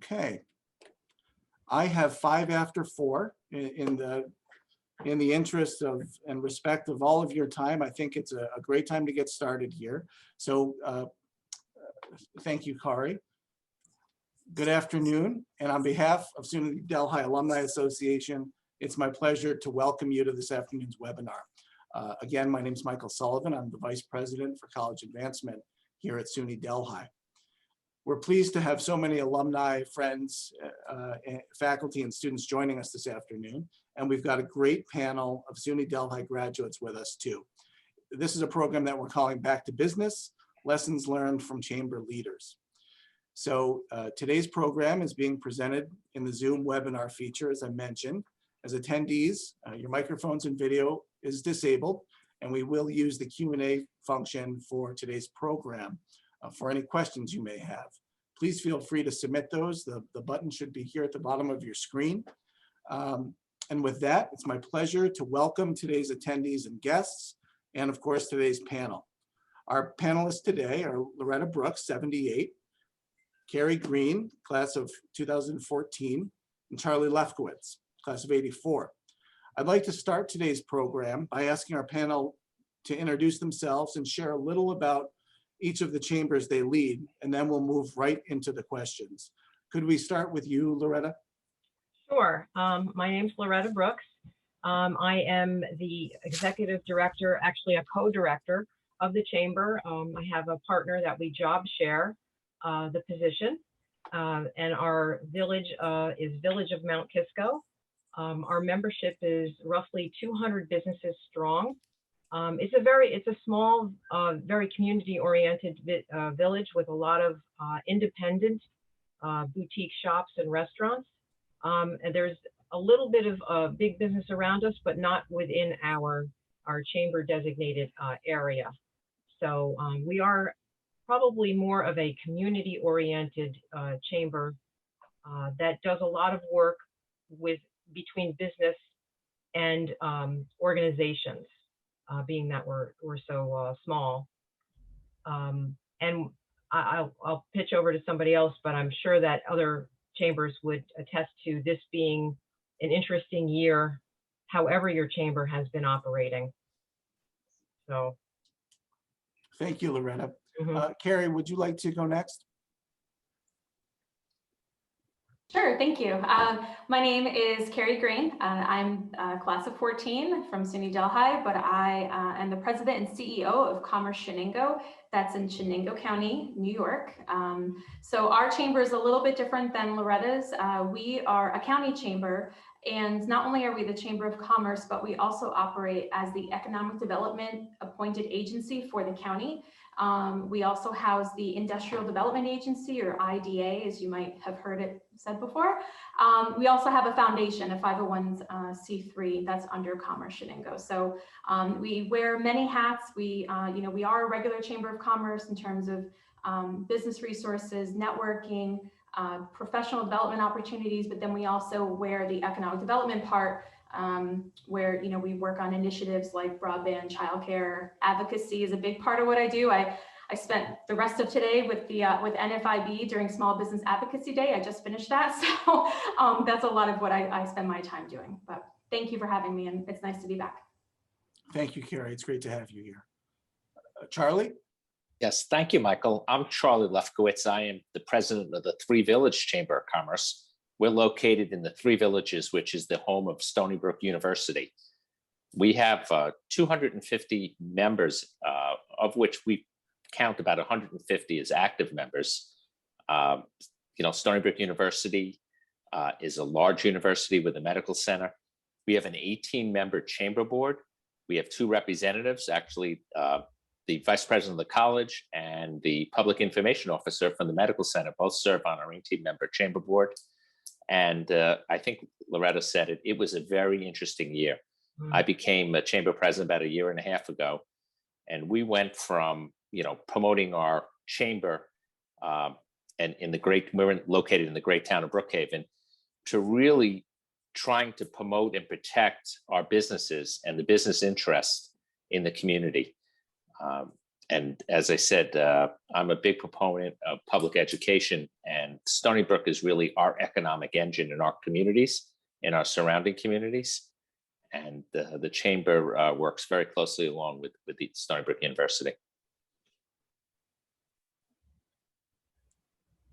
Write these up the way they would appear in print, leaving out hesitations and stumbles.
Okay. I have 5 after 4 in the interest of and respect of all of your time. I think it's a great time to get started here. So thank you, Carrie. Good afternoon. And on behalf of SUNY Delhi Alumni Association, it's my pleasure to welcome you to this afternoon's webinar. Again, my name is Michael Sullivan. I'm the Vice President for College Advancement here at SUNY Delhi. We're pleased to have so many alumni, friends, faculty, and students joining us this afternoon. And we've got a great panel of SUNY Delhi graduates with us too. This is a program that we're calling Back to Business, Lessons Learned from Chamber Leaders. So today's program is being presented in the Zoom webinar feature, as I mentioned. As attendees, your microphones and video is disabled, and we will use the Q&A function for today's program for any questions you may have. Please feel free to submit those. The button should be here at the bottom of your screen. And with that, it's my pleasure to welcome today's attendees and guests, and of course, today's panel. Our panelists today are Loretta Brooks, 78, Carrie Green, class of 2014, and Charlie Lefkowitz, class of 84. I'd like to start today's program by asking our panel to introduce themselves and share a little about each of the chambers they lead, and then we'll move right into the questions. Could we start with you, Loretta? Sure. My name's Loretta Brooks. I am the executive director, actually a co-director of the chamber. I have a partner that we job share the position, and our village is Village of Mount Kisco. Our membership is roughly 200 businesses strong. It's a small, very community-oriented village with a lot of independent boutique shops and restaurants. And there's a little bit of big business around us, but not within our chamber designated area. So we are probably more of a community-oriented chamber that does a lot of work between business and organizations, being that we're so small. And I'll pitch over to somebody else, but I'm sure that other chambers would attest to this being an interesting year, however your chamber has been operating. So. Thank you, Loretta. Mm-hmm. Kerri, would you like to go next? Sure, thank you. My name is Carrie Green. I'm class of 14 from SUNY Delhi, but I am the president and CEO of Commerce Chenango. That's in Chenango County, New York. So our chamber is a little bit different than Loretta's. We are a county chamber, and not only are we the Chamber of Commerce, but we also operate as the Economic Development Appointed Agency for the county. We also house the Industrial Development Agency, or IDA, as you might have heard it said before. We also have a foundation, a 501c3 that's under Commerce Chenango. So we wear many hats. We are a regular Chamber of Commerce in terms of business resources, networking, professional development opportunities, but then we also wear the economic development part, where we work on initiatives like broadband, childcare. Advocacy is a big part of what I do. I spent the rest of today with NFIB during Small Business Advocacy Day. I just finished that, so that's a lot of what I spend my time doing. But thank you for having me, and it's nice to be back. Thank you, Kerri. It's great to have you here. Charlie? Yes, thank you, Michael. I'm Charlie Lefkowitz. I am the president of the Three Village Chamber of Commerce. We're located in the Three Villages, which is the home of Stony Brook University. We have 250 members, of which we count about 150 as active members. Stony Brook University is a large university with a medical center. We have an 18-member chamber board. We have 2 representatives, actually, the vice president of the college and the public information officer from the medical center both serve on our 18-member chamber board. And I think Loretta said it, it was a very interesting year. I became a chamber president about 1.5 years ago, and we went from, promoting our chamber and we're located in the great town of Brookhaven, to really trying to promote and protect our businesses and the business interest in the community. And as I said, I'm a big proponent of public education, and Stony Brook is really our economic engine in our communities, in our surrounding communities. And the Chamber works very closely along with the Stony Brook University.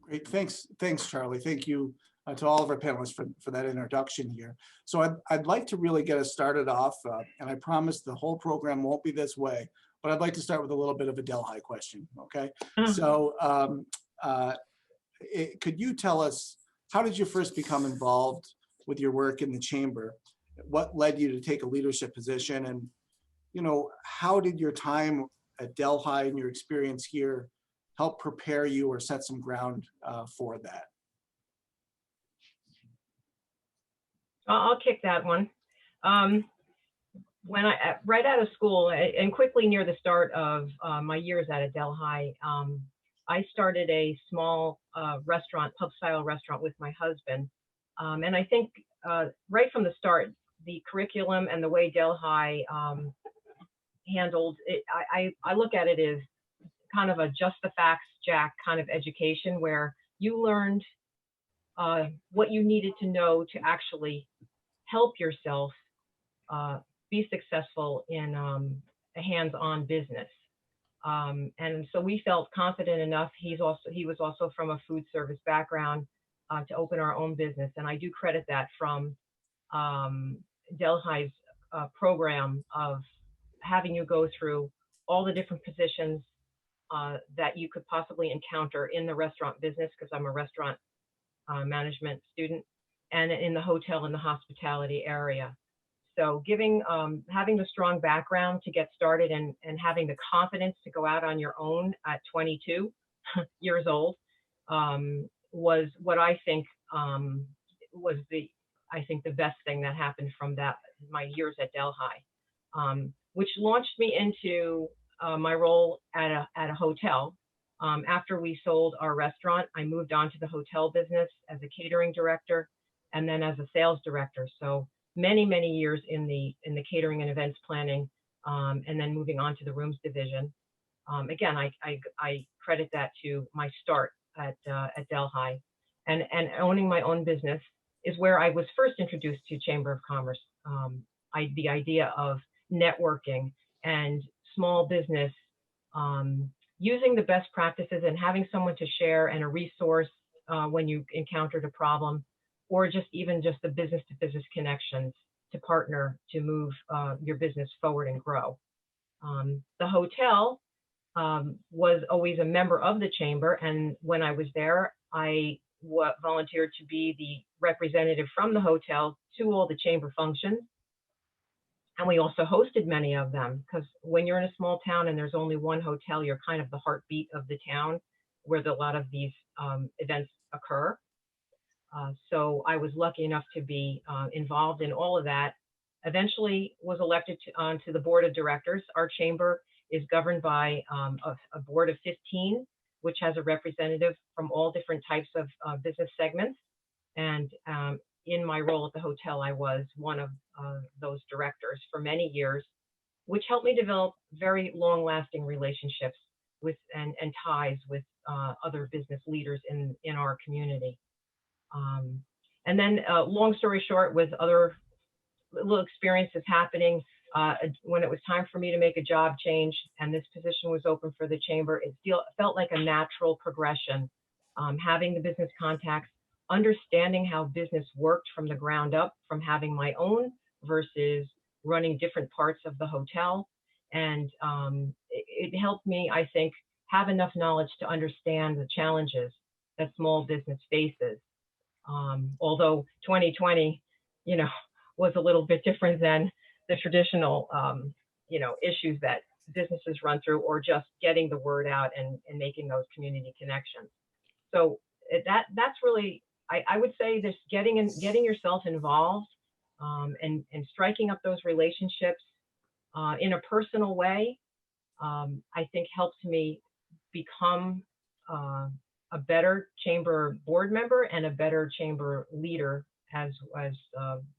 Great, thanks, Charlie. Thank you to all of our panelists for that introduction here. So I'd like to really get us started off, and I promise the whole program won't be this way, but I'd like to start with a little bit of a Delhi question, okay? So could you tell us, how did you first become involved with your work in the Chamber? What led you to take a leadership position? And, you know, how did your time at Delhi and your experience here help prepare you or set some ground for that? I'll kick that one. When right out of school and quickly near the start of my years at Delhi, I started a small restaurant, pub style restaurant with my husband. And I think right from the start, the curriculum and the way Delhi handled it, I look at it as kind of a just the facts, Jack kind of education, where you learned what you needed to know to actually help yourself be successful in a hands-on business. And so we felt confident enough. He was also from a food service background to open our own business. And I do credit that from Delhi's program of having you go through all the different positions that you could possibly encounter in the restaurant business, because I'm a restaurant management student, and in the hotel and the hospitality area. So having the strong background to get started and having the confidence to go out on your own at 22 years old was what I think was the best thing that happened from my years at Delhi, which launched me into my role at a hotel. After we sold our restaurant, I moved on to the hotel business as a catering director and then as a sales director. So many years in the catering and events planning, and then moving on to the rooms division. Again, I credit that to my start at Delhi, and owning my own business is where I was first introduced to Chamber of Commerce. The idea of networking and small business, using the best practices and having someone to share and a resource when you encountered a problem, or just the business to business connections to partner to move your business forward and grow. The hotel was always a member of the Chamber, and when I was there, I volunteered to be the representative from the hotel to all the Chamber functions. And we also hosted many of them, because when you're in a small town and there's only one hotel, you're kind of the heartbeat of the town where a lot of these events occur. So I was lucky enough to be involved in all of that. Eventually was elected to the board of directors. Our chamber is governed by a board of 15, which has a representative from all different types of business segments. And in my role at the hotel, I was one of those directors for many years, which helped me develop very long-lasting relationships with and ties with other business leaders in our community. And then long story short, with other little experiences happening, when it was time for me to make a job change and this position was open for the chamber, it felt like a natural progression. Having the business contacts, understanding how business worked from the ground up, from having my own versus running different parts of the hotel. And it helped me, I think, have enough knowledge to understand the challenges that small business faces. Although 2020, was a little bit different than the traditional, issues that businesses run through, or just getting the word out and making those community connections. So that's really, I would say, this getting yourself involved and striking up those relationships in a personal way, I think helps me become a better chamber board member and a better chamber leader as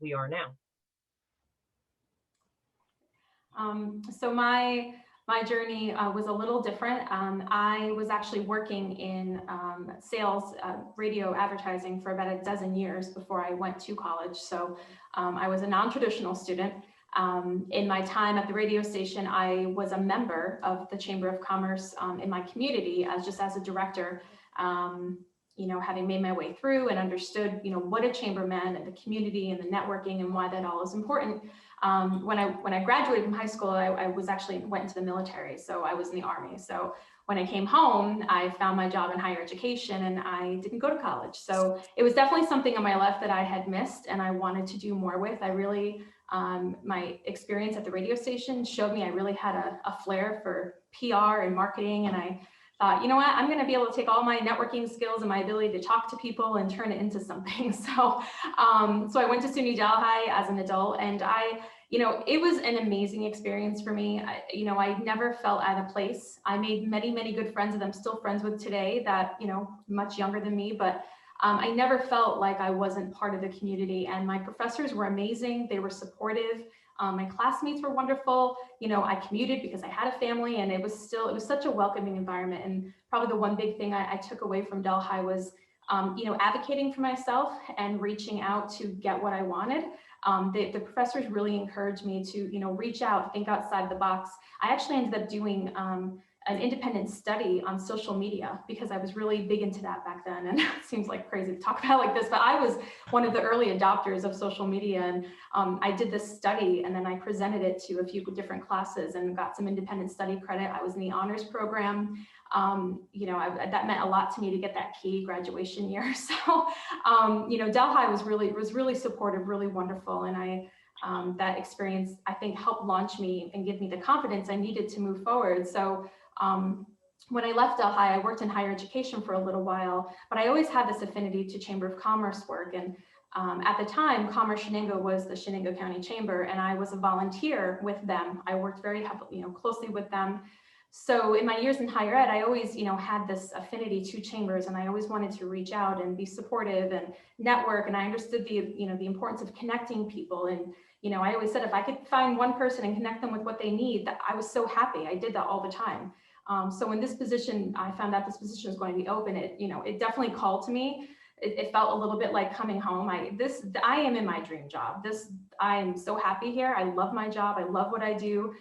we are now. So my my journey was a little different. I was actually working in sales, radio advertising for about a dozen years before I went to college. So I was a non-traditional student. In my time at the radio station, I was a member of the Chamber of Commerce in my community as a director. You know, having made my way through and understood, you know, what a chamber meant and the community and the networking and why that all is important. When I graduated from high school, I was actually went into the military. So I was in the Army. So when I came home, I found my job in higher education and I didn't go to college. So it was definitely something on my life that I had missed and I wanted to do more with. I really, my experience at the radio station showed me I really had a flair for PR and marketing. And I thought, you know what, I'm going to be able to take all my networking skills and my ability to talk to people and turn it into something. So, so I went to SUNY Delhi as an adult, and you know, it was an amazing experience for me. You know, I never felt out of place. I made many, many good friends that I'm still friends with today that, you know, much younger than me, but I never felt like I wasn't part of the community, and my professors were amazing. They were supportive. My classmates were wonderful. You know, I commuted because I had a family, and it was such a welcoming environment. And probably the one big thing I took away from Delhi was, you know, advocating for myself and reaching out to get what I wanted. The professors really encouraged me to, you know, reach out, think outside the box. I actually ended up doing an independent study on social media because I was really big into that back then. And it seems like crazy to talk about like this, but I was one of the early adopters of social media. And I did this study and then I presented it to a few different classes and got some independent study credit. I was in the honors program. You know, that meant a lot to me to get that key graduation year. So, you know, Delhi was really supportive, really wonderful. And that experience, I think, helped launch me and give me the confidence I needed to move forward. So when I left Delhi, I worked in higher education for a little while, but I always had this affinity to Chamber of Commerce work. And at the time, Commerce Chenango was the Chenango County Chamber, and I was a volunteer with them. I worked very heavily, you know, closely with them. So in my years in higher ed, I always, you know, had this affinity to chambers, and I always wanted to reach out and be supportive and network. And I understood the, you know, the importance of connecting people. And, you know, I always said if I could find one person and connect them with what they need, that I was so happy. I did that all the time. So when this position, I found out this position was going to be open, it, you know, it definitely called to me. It felt a little bit like coming home. I am in my dream job. I am so happy here. I love my job. I love what I do.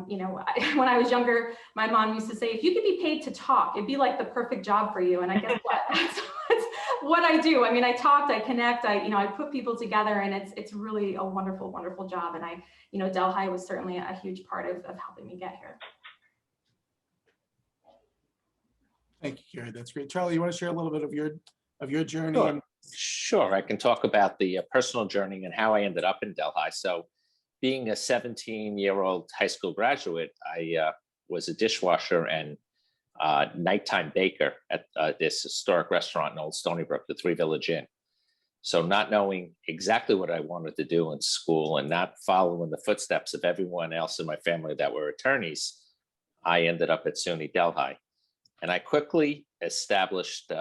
You know, when I was younger, my mom used to say, if you could be paid to talk, it'd be like the perfect job for you. And I guess that's what I do. I mean, I talked, I connect, you know, I put people together, and it's really a wonderful, wonderful job. And you know, Delhi was certainly a huge part of helping me get here. Thank you, Kerri. That's great. Charlie, you want to share a little bit of your journey? Sure. Sure. I can talk about the personal journey and how I ended up in Delhi. So being a 17-year-old high school graduate, I was a dishwasher and nighttime baker at this historic restaurant in Old Stony Brook, the Three Village Inn. So not knowing exactly what I wanted to do in school and not following the footsteps of everyone else in my family that were attorneys, I ended up at SUNY Delhi. And I quickly established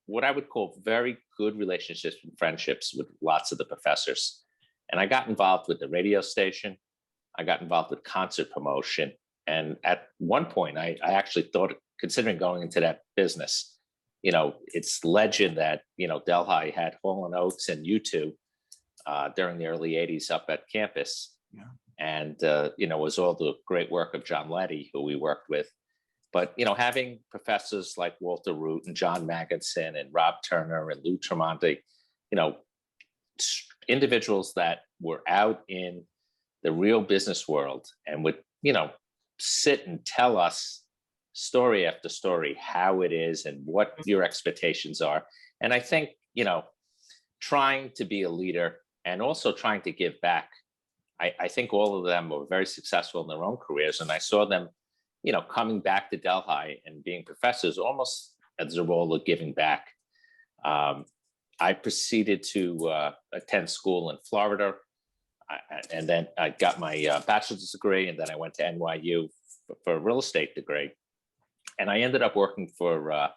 what I would call very good relationships and friendships with lots of the professors. And I got involved with the radio station. I got involved with concert promotion. And at one point, I actually thought, considering going into that business, you know, it's legend that, you know, Delhi had Hall & Oates and U2 during the early 80s up at campus. Yeah. And, you know, it was all the great work of John Letty, who we worked with. But, you know, having professors like Walter Root and John Magidson and Rob Turner and Lou Tremonti, you know, individuals that were out in the real business world and would, you know, sit and tell us story after story how it is and what your expectations are. And I think, you know, trying to be a leader and also trying to give back. I think all of them were very successful in their own careers. And I saw them, you know, coming back to Delhi and being professors almost as a role of giving back. I proceeded to attend school in Florida, and then I got my bachelor's degree, and then I went to NYU for a real estate degree. And I ended up working for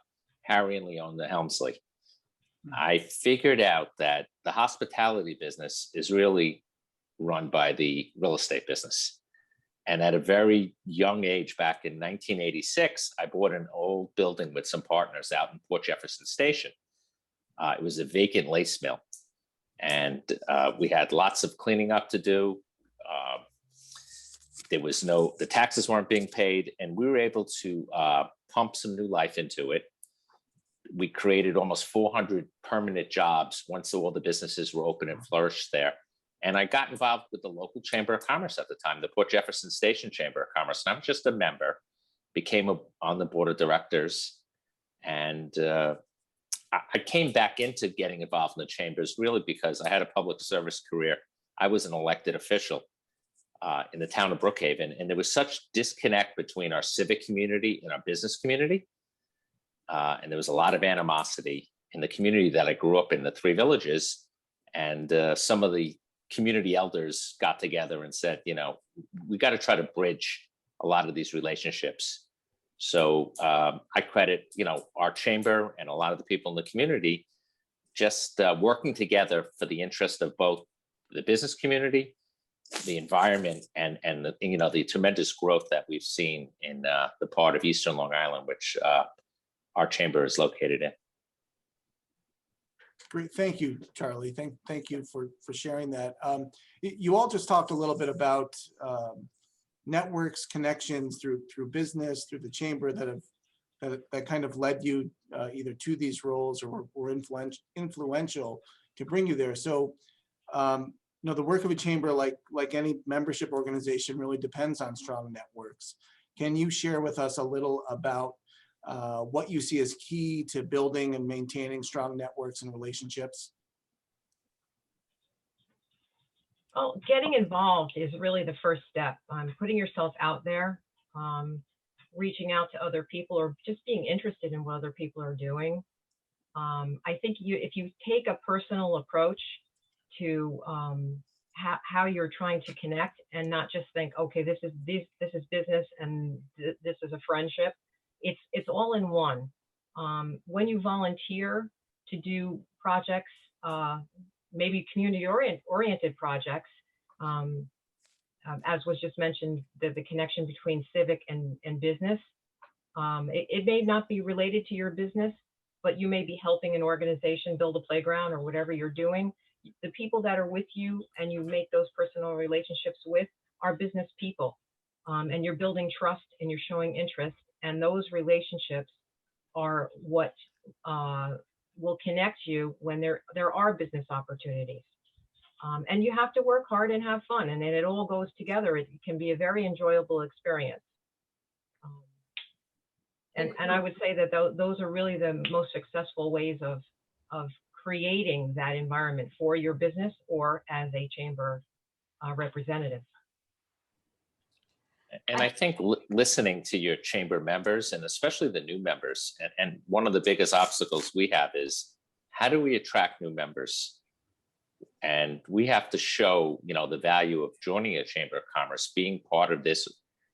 Harry and Leona Helmsley. I figured out that the hospitality business is really run by the real estate business. And at a very young age, back in 1986, I bought an old building with some partners out in Port Jefferson Station. It was a vacant lace mill. And we had lots of cleaning up to do. The taxes weren't being paid, and we were able to pump some new life into it. We created almost 400 permanent jobs once all the businesses were open and flourished there. And I got involved with the local Chamber of Commerce at the time, the Port Jefferson Station Chamber of Commerce. And I was just a member, became on the board of directors. And I came back into getting involved in the chambers really because I had a public service career. I was an elected official in the town of Brookhaven. And there was such disconnect between our civic community and our business community. And there was a lot of animosity in the community that I grew up in, the Three Villages. And some of the community elders got together and said, we got to try to bridge a lot of these relationships. So I credit, our chamber and a lot of the people in the community just working together for the interest of both the business community, the environment, and the tremendous growth that we've seen in the part of Eastern Long Island, which our chamber is located in. Great, thank you, Charlie. Thank you for sharing that. You all just talked a little bit about networks, connections through business, through the chamber that kind of led you either to these roles or were influential to bring you there. So, the work of a chamber, like any membership organization, really depends on strong networks. Can you share with us a little about what you see as key to building and maintaining strong networks and relationships? Well, getting involved is really the first step. Putting yourself out there, reaching out to other people, or just being interested in what other people are doing. I think if you take a personal approach to how you're trying to connect, and not just think, okay, this is business and this is a friendship. It's all in one. When you volunteer to do projects, maybe community-oriented projects, as was just mentioned, the connection between civic and business. It may not be related to your business, but you may be helping an organization build a playground or whatever you're doing. The people that are with you and you make those personal relationships with are business people. And you're building trust and you're showing interest. And those relationships are what will connect you when there are business opportunities. And you have to work hard and have fun, and then it all goes together. It can be a very enjoyable experience. And I would say that those are really the most successful ways of creating that environment for your business or as a chamber representative. And I think listening to your chamber members, and especially the new members, and one of the biggest obstacles we have is, how do we attract new members? And we have to show, the value of joining a chamber of commerce, being part of this,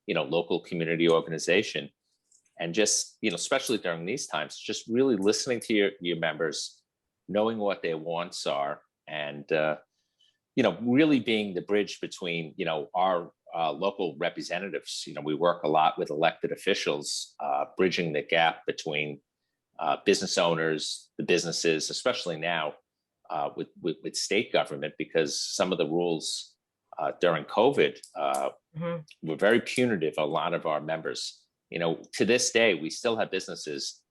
local community organization. And just, especially during these times, just really listening to your members, knowing what their wants are, and, really being the bridge between, our local representatives. We work a lot with elected officials, bridging the gap between business owners, the businesses, especially now with state government, because some of the rules during COVID were very punitive. A lot of our members, to this day, we still have businesses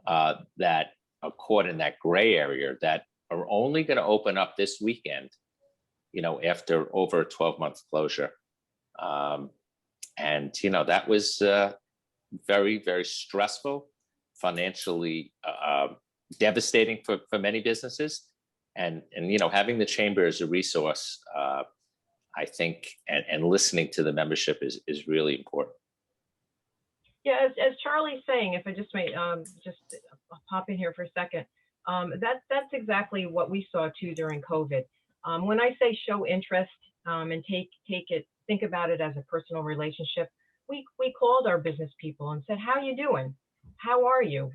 that are caught in that gray area that are only going to open up this weekend, after over a 12-month closure. And that was very, very stressful, financially devastating for many businesses. And having the chamber as a resource, I think, and listening to the membership is really important. Yeah, as Charlie's saying, if I just may just pop in here for a second, that's exactly what we saw too during COVID. When I say show interest and think about it as a personal relationship, we called our business people and said, how you doing? How are you?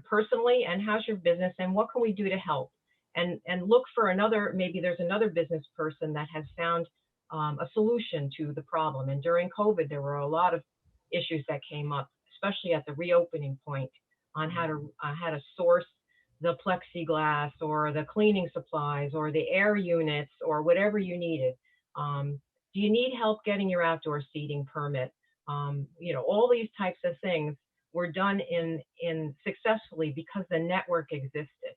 Personally, and how's your business, and what can we do to help? And look for maybe there's another business person that has found a solution to the problem. And during COVID, there were a lot of issues that came up, especially at the reopening point, on how to source the plexiglass or the cleaning supplies or the air units or whatever you needed. Do you need help getting your outdoor seating permit? All these types of things were done in successfully because the network existed.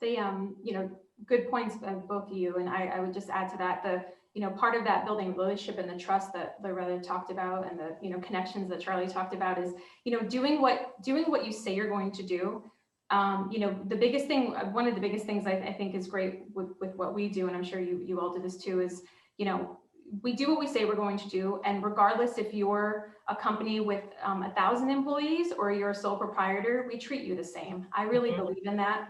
They, good points, both of you. And I would just add to that, part of that building relationship and the trust that Loretta talked about, and the, connections that Charlie talked about is, doing what you say you're going to do. The biggest thing, one of the biggest things I think is great with what we do, and I'm sure you all do this too, is, we do what we say we're going to do. And regardless if you're a company with 1,000 employees or you're a sole proprietor, we treat you the same. I really believe in that.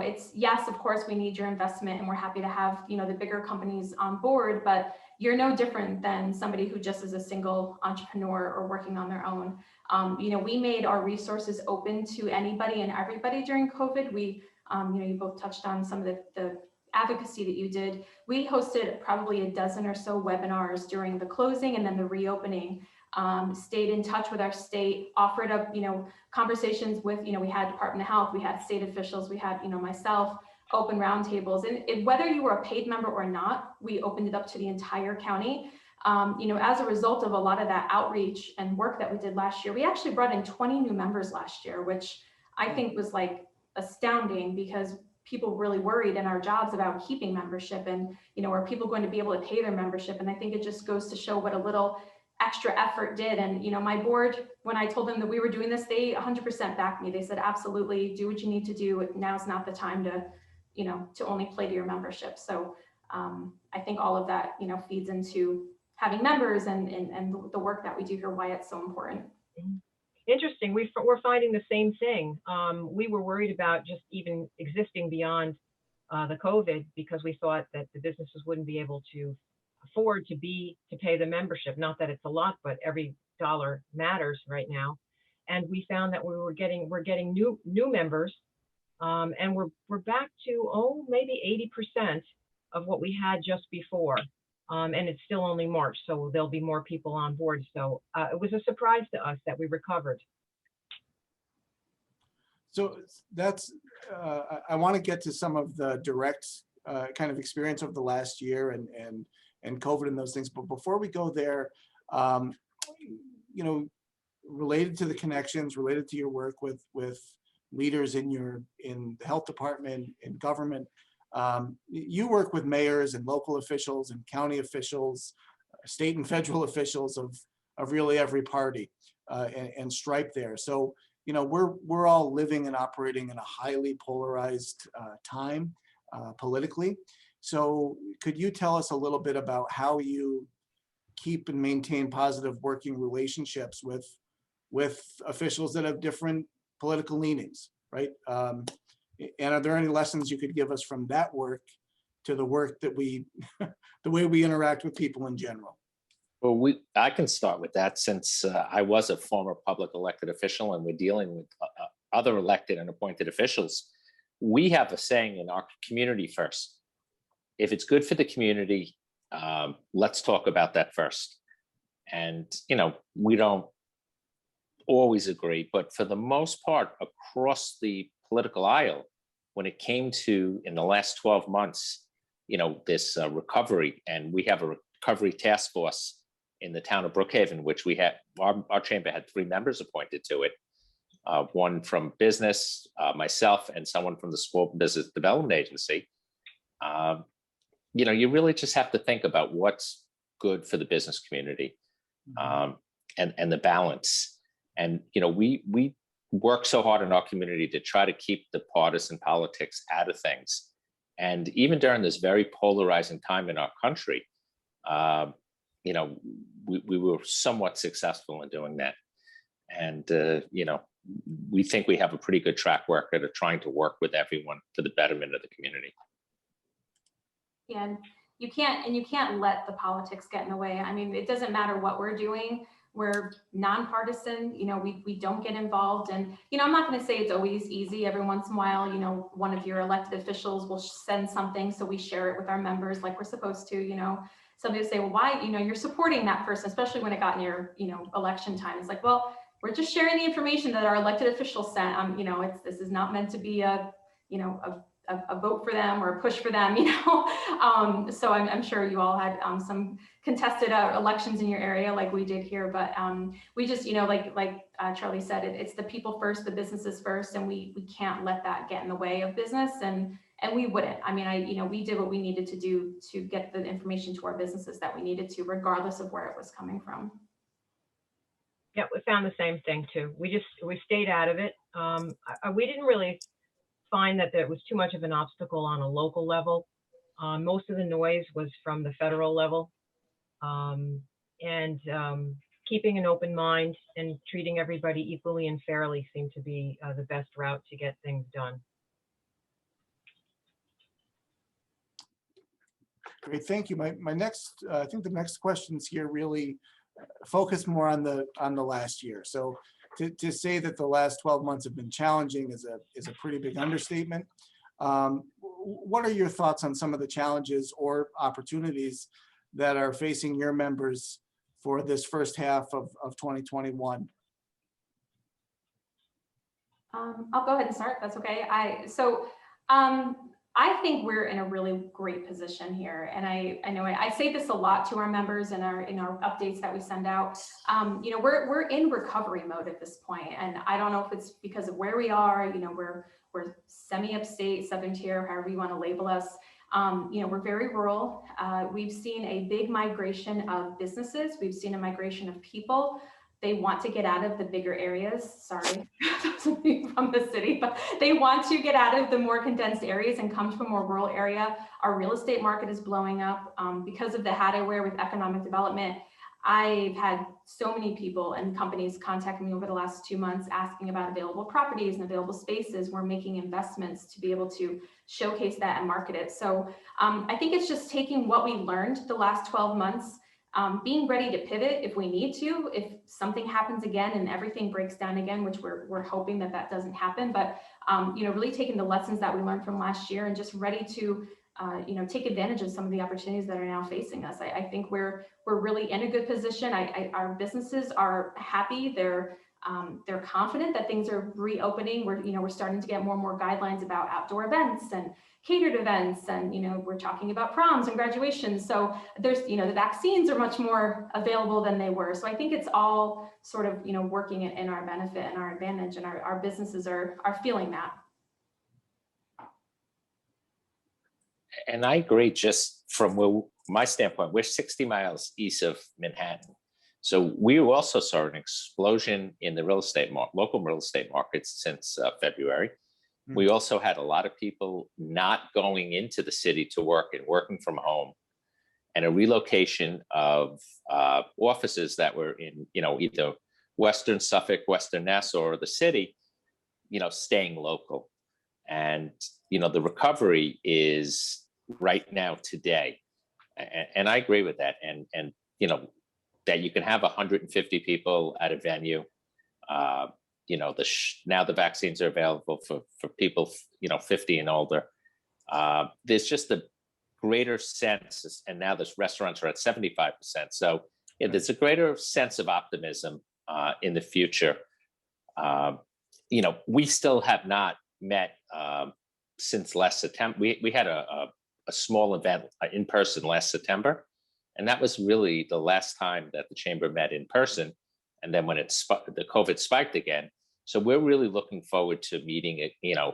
It's, yes, of course, we need your investment, and we're happy to have, the bigger companies on board, but you're no different than somebody who just is a single entrepreneur or working on their own. We made our resources open to anybody and everybody during COVID. We, you both touched on some of the advocacy that you did. We hosted probably a dozen or so webinars during the closing and then the reopening. Stayed in touch with our state, offered up, conversations with, we had Department of Health, we had state officials, we had, myself, open roundtables. And whether you were a paid member or not, we opened it up to the entire county. As a result of a lot of that outreach and work that we did last year, we actually brought in 20 new members last year, which I think was like astounding, because people really worried in our jobs about keeping membership and, are people going to be able to pay their membership? And I think it just goes to show what a little extra effort did. And, my board, when I told them that we were doing this, they 100% backed me. They said, absolutely, do what you need to do. Now's not the time to, to only play to your membership. So I think all of that, feeds into having members and the work that we do here, why it's so important. Interesting. We're finding the same thing. We were worried about just even existing beyond the COVID, because we thought that the businesses wouldn't be able to afford to pay the membership. Not that it's a lot, but every dollar matters right now. And we found that we're getting new members, and we're back to maybe 80% of what we had just before. And it's still only March, so there'll be more people on board. So it was a surprise to us that we recovered. So that's, I want to get to some of the direct kind of experience of the last year and COVID and those things. But before we go there, related to the connections, related to your work with leaders in the health department, in government, you work with mayors and local officials and county officials, state and federal officials of really every party and stripe there. So, we're all living and operating in a highly polarized time politically. So could you tell us a little bit about how you keep and maintain positive working relationships with officials that have different political leanings, right? And are there any lessons you could give us from that work to the work that the way we interact with people in general? Well, I can start with that, since I was a former public elected official and we're dealing with other elected and appointed officials. We have a saying in our community first. If it's good for the community, let's talk about that first. And, we don't always agree, but for the most part, across the political aisle, when it came to, in the last 12 months, this recovery, and we have a recovery task force in the town of Brookhaven, which we had, our chamber had 3 members appointed to it, one from business, myself, and someone from the Small Business Development Agency. You really just have to think about what's good for the business community, and the balance. And, we work so hard in our community to try to keep the partisan politics out of things. And even during this very polarizing time in our country, we were somewhat successful in doing that. And, we think we have a pretty good track record of trying to work with everyone for the betterment of the community. Yeah, you can't let the politics get in the way. I mean, it doesn't matter what we're doing. We're nonpartisan, we don't get involved. And, I'm not going to say it's always easy. Every once in a while, one of your elected officials will send something, so we share it with our members like we're supposed to. Somebody will say, well, why, you're supporting that person, especially when it got near, election time. It's like, well, we're just sharing the information that our elected officials sent. This is not meant to be a vote for them or a push for them, So I'm sure you all had some contested elections in your area like we did here, but we just, like Charlie said, it's the people first, the businesses first, and we can't let that get in the way of business, and we wouldn't. I mean, we did what we needed to do to get the information to our businesses that we needed to, regardless of where it was coming from. Yeah, we found the same thing too. We stayed out of it. We didn't really find that there was too much of an obstacle on a local level. Most of the noise was from the federal level, and keeping an open mind and treating everybody equally and fairly seemed to be the best route to get things done. Great, thank you. My next, I think the next questions here really focus more on the last year. So to say that the last 12 months have been challenging is a pretty big understatement. What are your thoughts on some of the challenges or opportunities that are facing your members for this first half of 2021? I'll go ahead and start. That's okay. I think we're in a really great position here, and I know I say this a lot to our members in our updates that we send out. We're in recovery mode at this point, and I don't know if it's because of where we are. We're semi-upstate, southern tier, however you want to label us. We're very rural. We've seen a big migration of businesses. We've seen a migration of people. They want to get out of the bigger areas. Sorry, from the city, but they want to get out of the more condensed areas and come to a more rural area. Our real estate market is blowing up because of the hat I wear with economic development. I've had so many people and companies contact me over the last 2 months asking about available properties and available spaces. We're making investments to be able to showcase that and market it. So I think it's just taking what we learned the last 12 months, being ready to pivot if we need to, if something happens again and everything breaks down again, which we're hoping that doesn't happen, but really taking the lessons that we learned from last year and just ready to take advantage of some of the opportunities that are now facing us. I think we're really in a good position. Our businesses are happy. They're confident that things are reopening. We're starting to get more and more guidelines about outdoor events and catered events, and we're talking about proms and graduations. So there's the vaccines are much more available than they were. So I think it's all sort of working in our benefit and our advantage, and our businesses are feeling that. And I agree, just from my standpoint, we're 60 miles east of Manhattan. So we also saw an explosion in the local real estate markets since February. Mm-hmm. We also had a lot of people not going into the city to work and working from home, and a relocation of offices that were in, either Western Suffolk, Western Nassau, or the city, staying local. And, the recovery is right now today. And I agree with that. And that you can have 150 people at a venue. Now the vaccines are available for people, 50 and older. There's just a greater sense, and now this restaurants are at 75%. So there's a greater sense of optimism in the future. We still have not met since last September. We had a small event in person last September, and that was really the last time that the chamber met in person. And then when the COVID spiked again, so we're really looking forward to meeting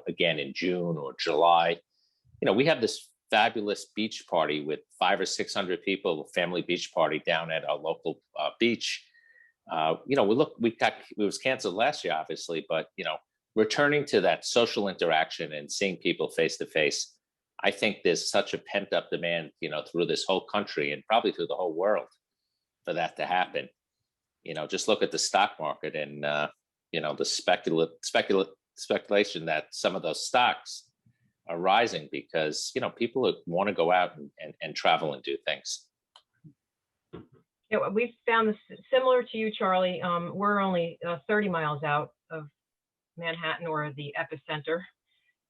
again in June or July. We have this fabulous beach party with 500 or 600 people, a family beach party down at our local beach. It was canceled last year, obviously, but returning to that social interaction and seeing people face to face, I think there's such a pent up demand, through this whole country and probably through the whole world for that to happen. Just look at the stock market and, the speculation that some of those stocks are rising because, people want to go out and travel and do things. Yeah, we found this similar to you, Charlie. We're only 30 miles out of Manhattan or the epicenter,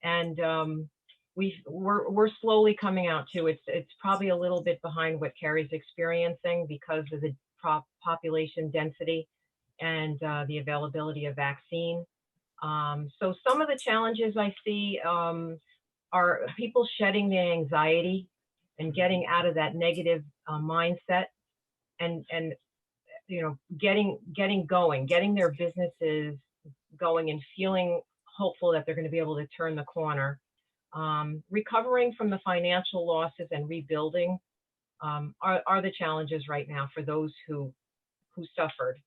and we're slowly coming out too. It's probably a little bit behind what Kerri's experiencing because of the population density and the availability of vaccine. So some of the challenges I see are people shedding the anxiety and getting out of that negative mindset, and you know, getting going, getting their businesses going and feeling hopeful that they're going to be able to turn the corner. Recovering from the financial losses and rebuilding are the challenges right now for those who suffered.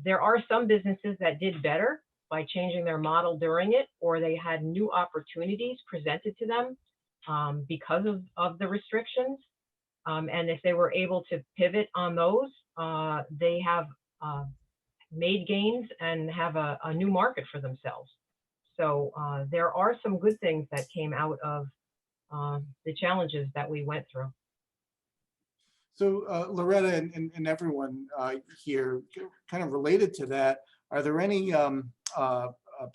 There are some businesses that did better by changing their model during it, or they had new opportunities presented to them because of the restrictions. And if they were able to pivot on those, they have made gains and have a new market for themselves. So there are some good things that came out of the challenges that we went through. So Loretta and everyone here, kind of related to that, are there any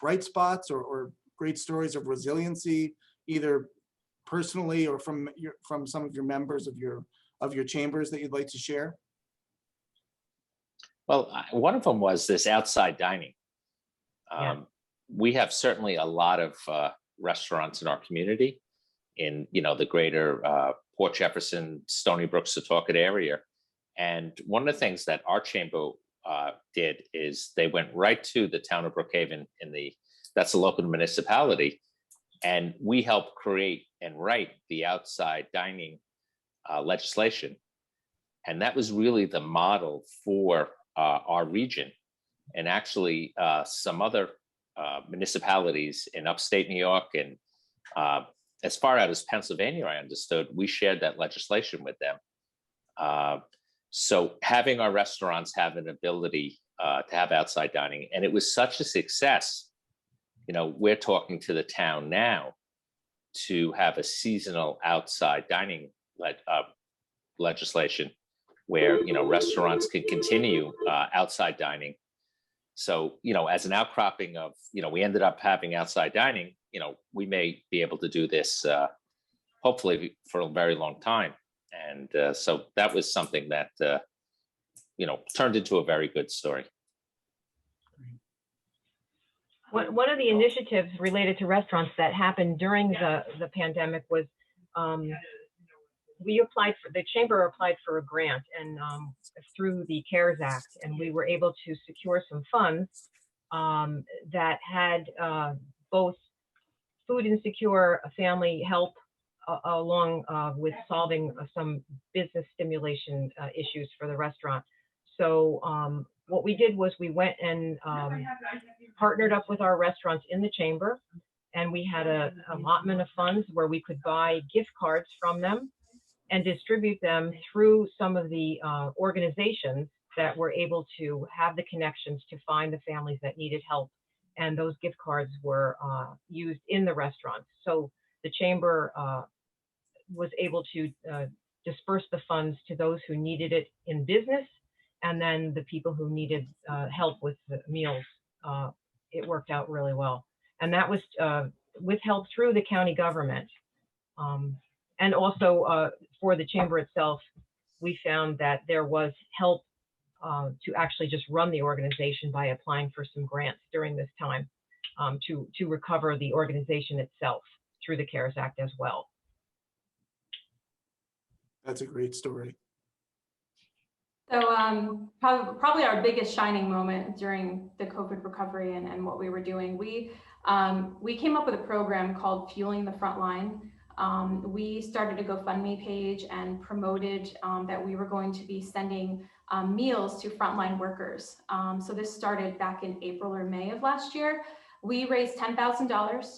bright spots or great stories of resiliency, either personally or from some of your members of your chambers that you'd like to share? Well, one of them was this outside dining. Yeah. We have certainly a lot of restaurants in our community in, you know, the greater Port Jefferson, Stony Brook, Setauket area. And one of the things that our chamber did is they went right to the town of Brookhaven that's a local municipality, and we helped create and write the outside dining legislation. And that was really the model for our region. And actually some other municipalities in upstate New York and as far out as Pennsylvania, I understood, we shared that legislation with them. So having our restaurants have an ability to have outside dining, and it was such a success. You know, we're talking to the town now to have a seasonal outside dining legislation where, you know, restaurants can continue outside dining. So, you know, as an outcropping of, you know, we ended up having outside dining, you know, we may be able to do this hopefully for a very long time. And so that was something that, you know, turned into a very good story. One of the initiatives related to restaurants that happened during the pandemic was the chamber applied for a grant and through the CARES Act, and we were able to secure some funds that had both food insecure family help along with solving some business stimulation issues for the restaurant. So what we did was we went and partnered up with our restaurants in the chamber, and we had an allotment of funds where we could buy gift cards from them and distribute them through some of the organizations that were able to have the connections to find the families that needed help. And those gift cards were used in the restaurants. So the chamber was able to disperse the funds to those who needed it in business, and then the people who needed help with the meals. It worked out really well. And that was with help through the county government. And also for the chamber itself, we found that there was help to actually just run the organization by applying for some grants during this time to recover the organization itself through the CARES Act as well. That's a great story. So probably our biggest shining moment during the COVID recovery and what we were doing, we came up with a program called Fueling the Frontline. We started a GoFundMe page and promoted that we were going to be sending meals to frontline workers. So this started back in April or May of last year. We raised $10,000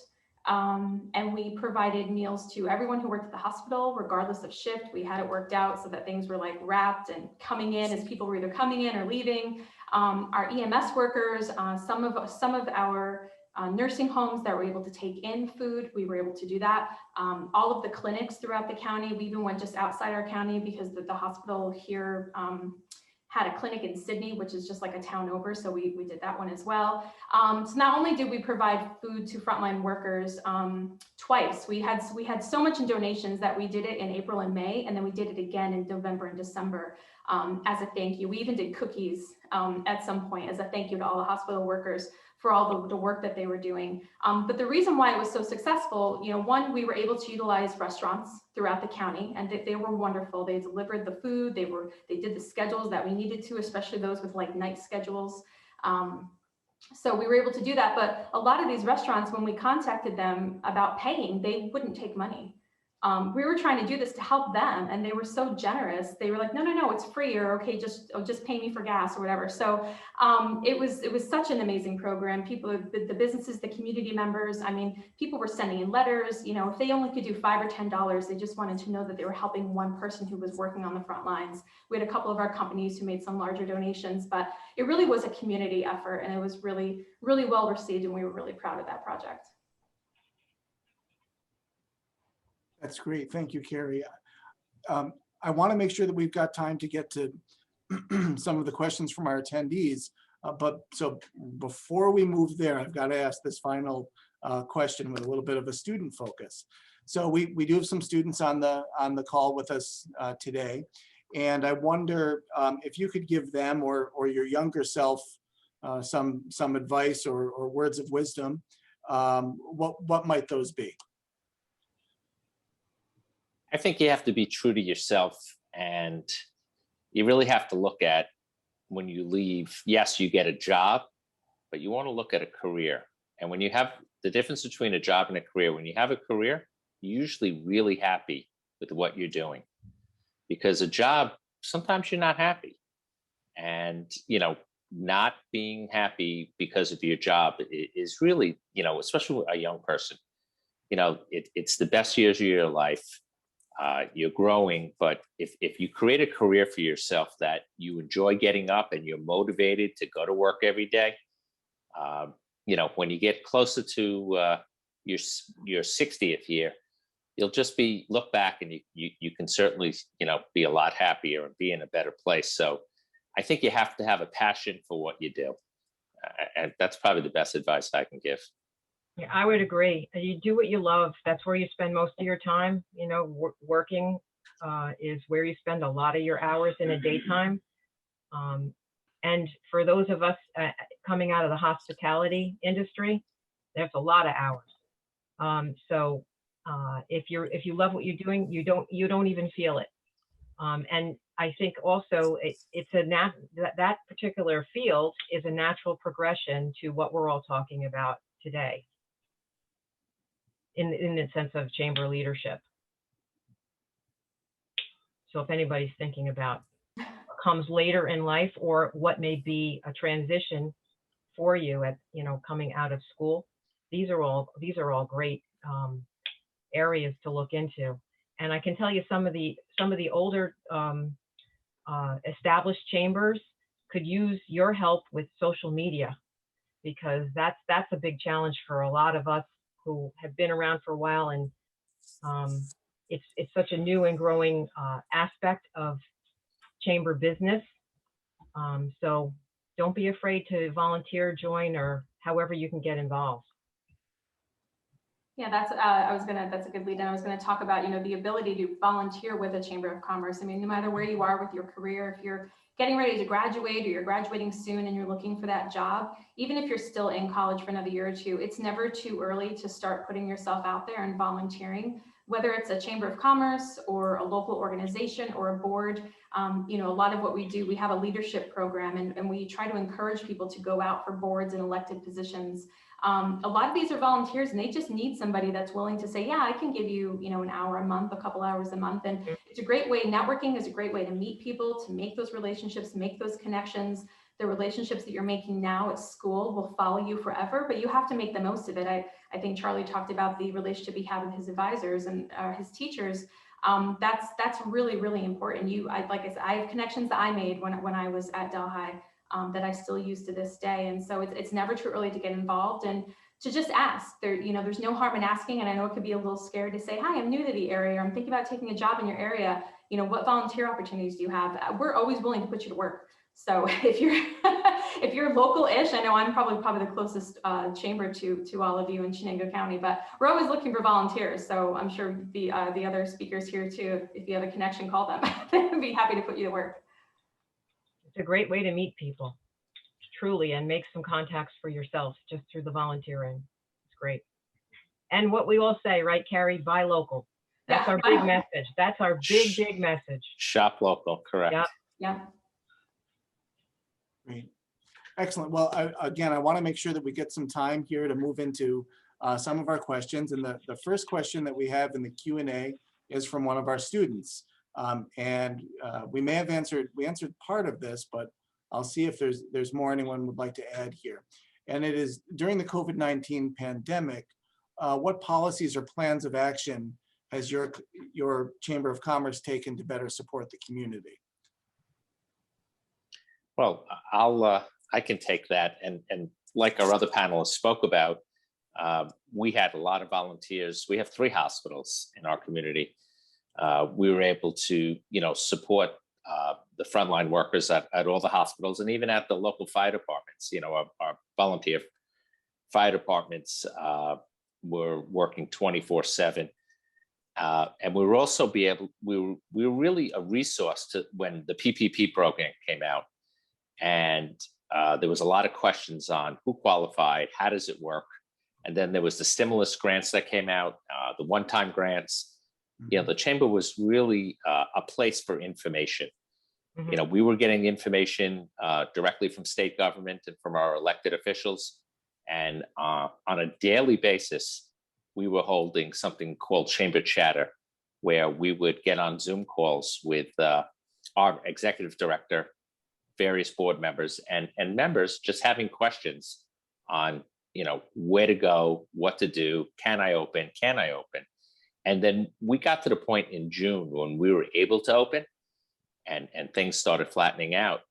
and we provided meals to everyone who worked at the hospital, regardless of shift. We had it worked out so that things were like wrapped and coming in as people were either coming in or leaving. Our EMS workers, some of our nursing homes that were able to take in food. We were able to do that. All of the clinics throughout the county, we even went just outside our county because the hospital here had a clinic in Sydney, which is just like a town over. So we did that one as well. So not only did we provide food to frontline workers twice, we had so much in donations that we did it in April and May, and then we did it again in November and December as a thank you. We even did cookies at some point as a thank you to all the hospital workers for all the work that they were doing. But the reason why it was so successful, one, we were able to utilize restaurants throughout the county, and they were wonderful. They delivered the food, they did the schedules that we needed to, especially those with like night schedules. So we were able to do that, but a lot of these restaurants, when we contacted them about paying, they wouldn't take money. We were trying to do this to help them, and they were so generous. They were like, no, it's free, or okay, just pay me for gas or whatever. So it was such an amazing program. People, the businesses, the community members, I mean, people were sending in letters. If they only could do $5 or $10, they just wanted to know that they were helping one person who was working on the front lines. We had a couple of our companies who made some larger donations, but it really was a community effort, and it was really, really well received, and we were really proud of that project. That's great. Thank you, Kerri. I want to make sure that we've got time to get to some of the questions from our attendees. But so before we move there, I've got to ask this final question with a little bit of a student focus. So we do have some students on the call with us today. And I wonder if you could give them or your younger self some advice or words of wisdom. What might those be? I think you have to be true to yourself, and you really have to look at when you leave. Yes, you get a job, but you want to look at a career. And when you have the difference between a job and a career, when you have a career, you're usually really happy with what you're doing, because a job, sometimes you're not happy. And, not being happy because of your job is really, especially a young person, it's the best years of your life. You're growing, but if you create a career for yourself that you enjoy getting up and you're motivated to go to work every day, when you get closer to your 60th year, you'll just look back and you can certainly, be a lot happier and be in a better place. So I think you have to have a passion for what you do. And that's probably the best advice I can give. Yeah, I would agree. You do what you love. That's where you spend most of your time. Working is where you spend a lot of your hours in a daytime. And for those of us coming out of the hospitality industry, there's a lot of hours. So if you love what you're doing, you don't even feel it. And I think also that particular field is a natural progression to what we're all talking about today, in the sense of chamber leadership. So if anybody's thinking about what comes later in life, or what may be a transition for you at coming out of school, these are all great areas to look into. And I can tell you some of the older established chambers could use your help with social media, because that's a big challenge for a lot of us who have been around for a while, and it's such a new and growing aspect of chamber business. So don't be afraid to volunteer, join, or however you can get involved. Yeah, that's a good lead in. I was gonna talk about, the ability to volunteer with a Chamber of Commerce. I mean, no matter where you are with your career, if you're getting ready to graduate or you're graduating soon and you're looking for that job, even if you're still in college for another year or two, it's never too early to start putting yourself out there and volunteering, whether it's a Chamber of Commerce or a local organization or a board. A lot of what we do, we have a leadership program, and we try to encourage people to go out for boards and elected positions. A lot of these are volunteers, and they just need somebody that's willing to say, yeah, I can give you, an hour a month, a couple hours a month. And it's a great way. Networking is a great way to meet people, to make those relationships, make those connections. The relationships that you're making now at school will follow you forever, but you have to make the most of it. I think Charlie talked about the relationship he had with his advisors and his teachers. That's really, really important. Like I said, I have connections that I made when I was at Delhi. that I still use to this day. And so it's never too early to get involved and to just ask. There's no harm in asking. And I know it could be a little scary to say, hi, I'm new to the area, or I'm thinking about taking a job in your area. What volunteer opportunities do you have? We're always willing to put you to work. So if you're if you're local-ish, I know I'm probably the closest chamber to all of you in Chenango County, but we're always looking for volunteers. So I'm sure the other speakers here too, if you have a connection, call them. They'd be happy to put you to work. It's a great way to meet people, truly, and make some contacts for yourself just through the volunteering. It's great. And what we all say, right, Kerri? Buy local. That's our big message. That's our big message. Shop local, correct. Yeah. Great. Excellent. Well, I want to make sure that we get some time here to move into some of our questions. And the first question that we have in the Q&A is from one of our students. We may have answered part of this, but I'll see if there's more anyone would like to add here. And it is, during the COVID-19 pandemic, what policies or plans of action has your Chamber of Commerce taken to better support the community? Well, I can take that. And like our other panelists spoke about, we had a lot of volunteers. We have 3 hospitals in our community. We were able to, support the frontline workers at all the hospitals and even at the local fire departments. Our volunteer fire departments were working 24/7. And we were also we were really a resource to when the PPP program came out. And there was a lot of questions on who qualified, how does it work? And then there was the stimulus grants that came out, the one-time grants. The chamber was really a place for information. Mm-hmm. We were getting information directly from state government and from our elected officials. And on a daily basis, we were holding something called Chamber Chatter, where we would get on Zoom calls with our executive director, various board members and members just having questions on, where to go, what to do, can I open? And then we got to the point in June when we were able to open and things started flattening out.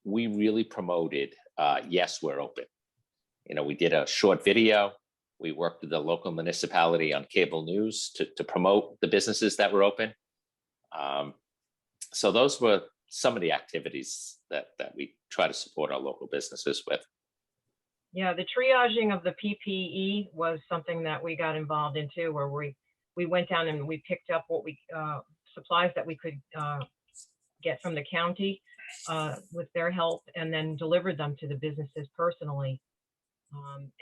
We really promoted, yes, we're open. We did a short video. We worked with the local municipality on cable news to promote the businesses that were open. So those were some of the activities that we try to support our local businesses with. Yeah, the triaging of the PPE was something that we got involved in too, where we went down and we picked up what supplies that we could get from the county with their help, and then delivered them to the businesses personally.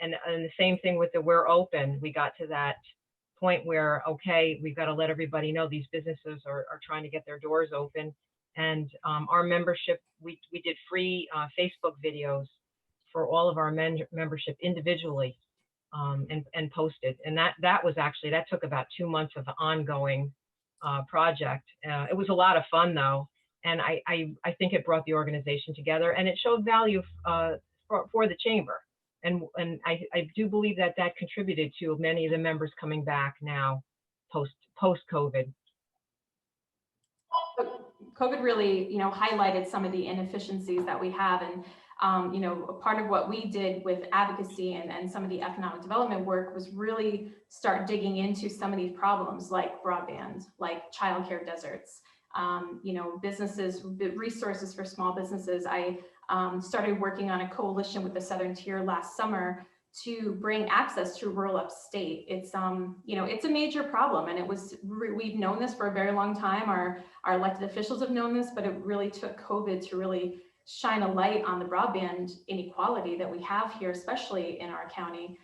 And the same thing with the We're Open. We got to that point where, okay, we've got to let everybody know these businesses are trying to get their doors open. And our membership, we did free Facebook videos for all of our membership individually and posted. And that was actually, that took about 2 months of ongoing project. It was a lot of fun though. And I think it brought the organization together, and it showed value for the chamber. And I do believe that contributed to many of the members coming back now post-COVID. COVID really, highlighted some of the inefficiencies that we have. And, part of what we did with advocacy and some of the economic development work was really start digging into some of these problems like broadband, like childcare deserts, businesses, resources for small businesses. I started working on a coalition with the Southern Tier last summer to bring access to rural upstate. It's it's a major problem, and we've known this for a very long time. Our elected officials have known this, but it really took COVID to really shine a light on the broadband inequality that we have here, especially in our county.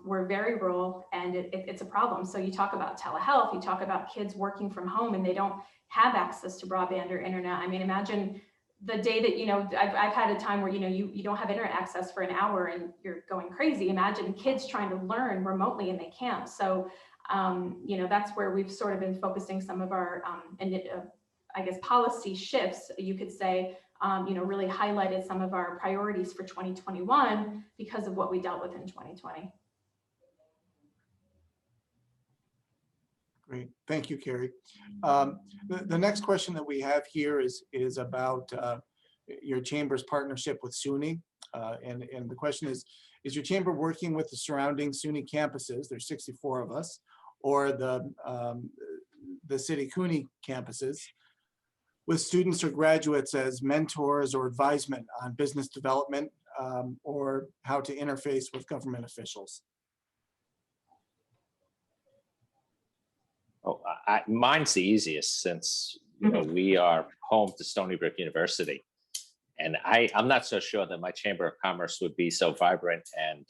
We're very rural, and it's a problem. So you talk about telehealth, you talk about kids working from home, and they don't have access to broadband or internet. I mean, imagine the day that, I've had a time where, you don't have internet access for an hour and you're going crazy. Imagine kids trying to learn remotely and they can't. So, that's where we've sort of been focusing some of our, policy shifts, you could say, really highlighted some of our priorities for 2021 because of what we dealt with in 2020. Great, thank you, Kerri. The next question that we have here is about your chamber's partnership with SUNY. And the question is your chamber working with the surrounding SUNY campuses, there's 64 of us, or the city CUNY campuses, with students or graduates as mentors or advisement on business development or how to interface with government officials? Oh, mine's the easiest, since we are home to Stony Brook University. And I'm not so sure that my Chamber of Commerce would be so vibrant and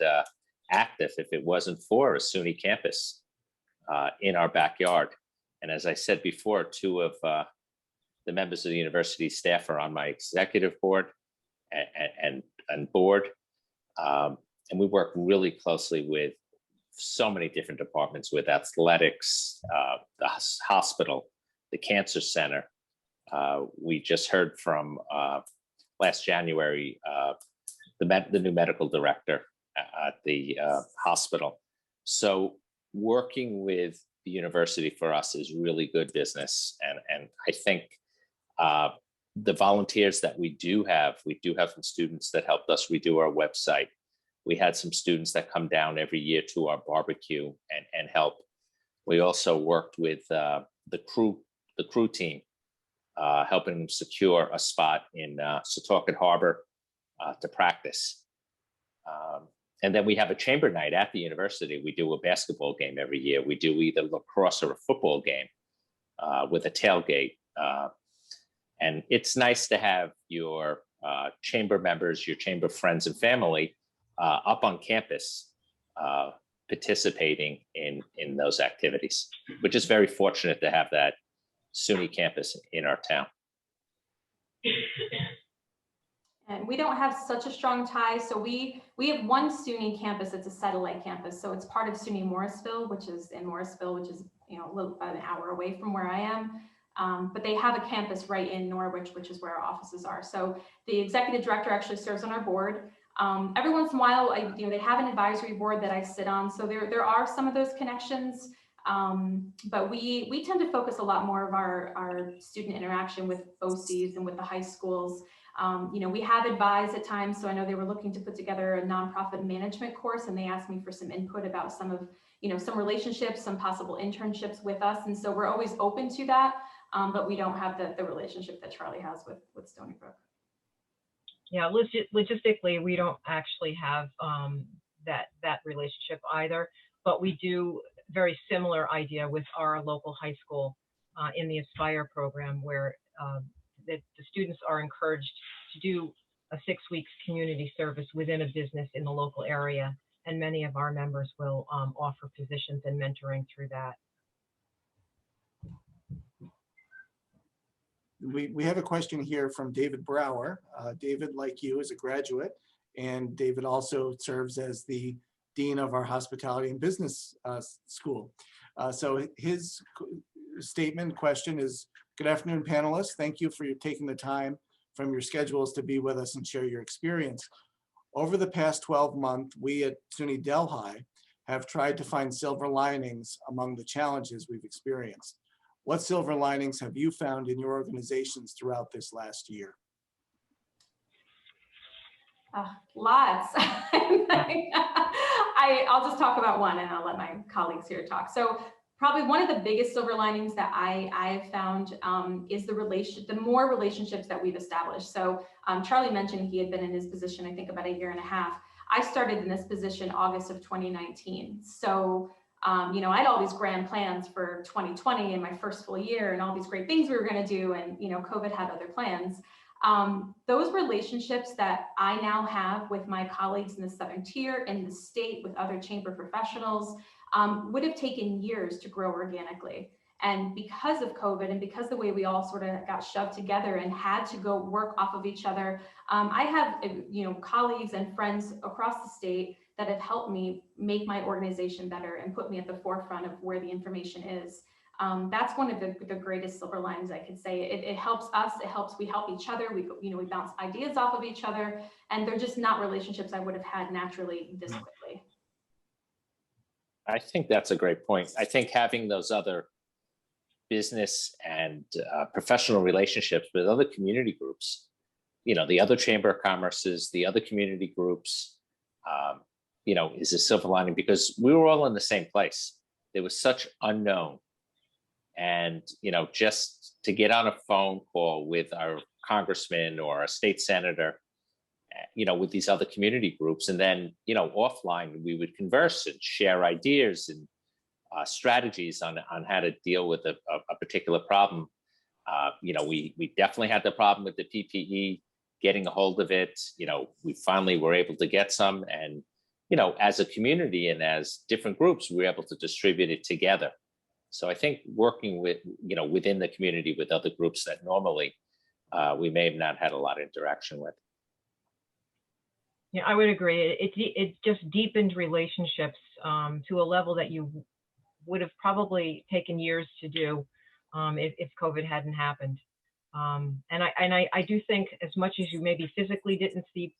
active if it wasn't for a SUNY campus in our backyard. And as I said before, two of the members of the university staff are on my executive board and board. And we work really closely with so many different departments, with athletics, the hospital, the cancer center. We just heard from last January, the new medical director at the hospital. So working with the university for us is really good business. And I think the volunteers that we do have some students that helped us redo our website. We had some students that come down every year to our barbecue and help. We also worked with the crew team, helping them secure a spot in Setauket Harbor to practice. And then we have a chamber night at the university. We do a basketball game every year. We do either lacrosse or a football game with a tailgate. And it's nice to have your chamber members, your chamber friends and family up on campus participating in those activities. We're just very fortunate to have that SUNY campus in our town. And we don't have such a strong tie. So we have one SUNY campus. It's a satellite campus. So it's part of SUNY Morrisville, which is a little about an hour away from where I am. But they have a campus right in Norwich, which is where our offices are. So the executive director actually serves on our board. Every once in a while, they have an advisory board that I sit on. So there are some of those connections. But we tend to focus a lot more of our student interaction with OCs and with the high schools. We have advised at times. So I know they were looking to put together a nonprofit management course, and they asked me for some input about some relationships, some possible internships with us. And so we're always open to that. But we don't have the relationship that Charlie has with Stony Brook. Yeah, logistically, we don't actually have that relationship either, but we do very similar idea with our local high school in the Aspire program, where the students are encouraged to do a 6 weeks community service within a business in the local area, and many of our members will offer positions and mentoring through that. We have a question here from David Brower. David, like you, is a graduate, and David also serves as the Dean of our Hospitality and Business School. So his question is, good afternoon, panelists. Thank you for taking the time from your schedules to be with us and share your experience. Over the past 12 months, we at SUNY Delhi have tried to find silver linings among the challenges we've experienced. What silver linings have you found in your organizations throughout this last year? Lots. I'll just talk about one, and I'll let my colleagues here talk. So probably one of the biggest silver linings that I've found is the more relationships that we've established. So Charlie mentioned he had been in his position, I think, about 1.5 years. I started in this position August of 2019. So I had all these grand plans for 2020 and my first full year and all these great things we were going to do. And, COVID had other plans. Those relationships that I now have with my colleagues in the Southern Tier, in the state, with other chamber professionals, would have taken years to grow organically. And because of COVID and because the way we all sort of got shoved together and had to go work off of each other, I have, colleagues and friends across the state that have helped me make my organization better and put me at the forefront of where the information is. That's one of the greatest silver linings I could say. It helps us, we help each other, we bounce ideas off of each other, and they're just not relationships I would have had naturally this quickly. I think that's a great point. I think having those other business and professional relationships with other community groups the other chamber of commerces, the other community groups, is a silver lining, because we were all in the same place. There was such unknown. And, just to get on a phone call with our congressman or a state senator, with these other community groups, and then, offline, we would converse and share ideas and strategies on how to deal with a particular problem. We definitely had the problem with the PPE, getting a hold of it. We finally were able to get some, and, as a community and as different groups, we were able to distribute it together. So I think working with, within the community with other groups that normally we may have not had a lot of interaction with. Yeah, I would agree. It just deepened relationships to a level that you would have probably taken years to do if COVID hadn't happened. And I do think, as much as you maybe physically didn't see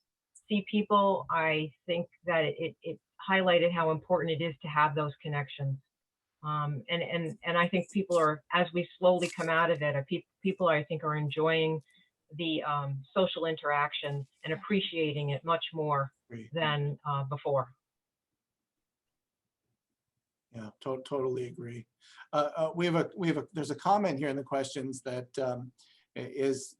people, I think that it highlighted how important it is to have those connections. And I think people are, as we slowly come out of it, people I think are enjoying the social interaction and appreciating it much more than before. Yeah, totally agree. There's a comment here in the questions that is,